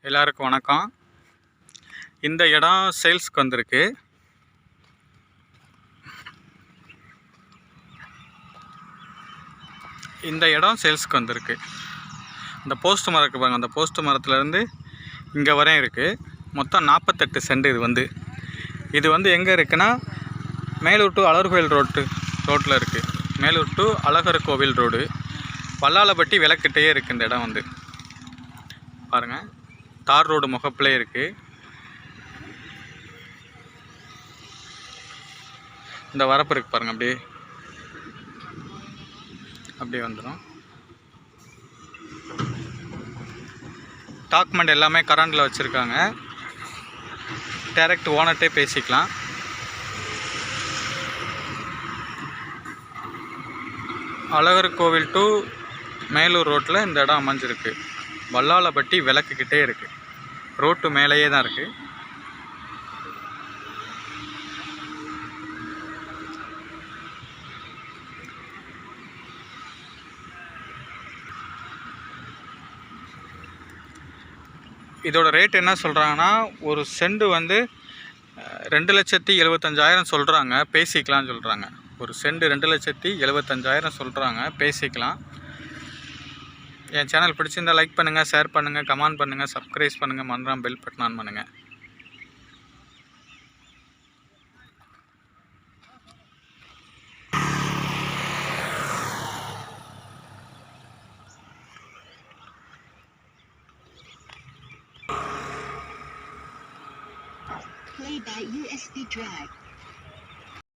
எல்லாருக்கும் வணக்கம். இந்த இடம் சேல்ஸ்க்கு வந்திருக்கு. இந்த போஸ்ட் மரம் இருக்கு பாருங்க. அந்த போஸ்ட் மரத்துலேருந்து இங்கே வரையும் இருக்குது. மொத்தம் 48 சென்ட். இது வந்து எங்கே இருக்குன்னா, மேலூர் டு அழகர் கோவில் ரோட்டில் இருக்குது. மேலூர் டு அழகர் கோவில் ரோடு, வல்லாளப்பட்டி விளக்கிட்டே இருக்குது. இந்த இடம் வந்து பாருங்கள், தார் ரோடு முகப்பிலே இருக்குது. இந்த வரப்பு இருக்குது பாருங்கள், அப்படியே வந்துடும். டாக்குமெண்ட் எல்லாமே கரண்டில் வச்சுருக்காங்க. டைரக்ட் ஓனர்கிட்டே பேசிக்கலாம். அழகர் கோவில் டு மேலூர் ரோட்டில் இந்த இடம் அமைஞ்சிருக்கு. வல்லாளப்பட்டி விளக்குக்கிட்டே இருக்குது. ரோட்டு மேலேயே தான் இருக்குது. இதோட ரேட் என்ன சொல்கிறாங்கன்னா, ஒரு சென்ட் வந்து 2,75,000 சொல்கிறாங்க. பேசிக்கலாம்னு சொல்கிறாங்க. ஒரு சென்ட் 2,75,000 சொல்கிறாங்க. பேசிக்கலாம். என் சேனல் பிடிச்சிருந்தால் லைக் பண்ணுங்கள், ஷேர் பண்ணுங்கள், கமெண்ட் பண்ணுங்கள், சப்ஸ்கிரைப் பண்ணுங்கள், மறக்காம பெல் பட்டன் ஆன் பண்ணுங்கள். Play by USB drive.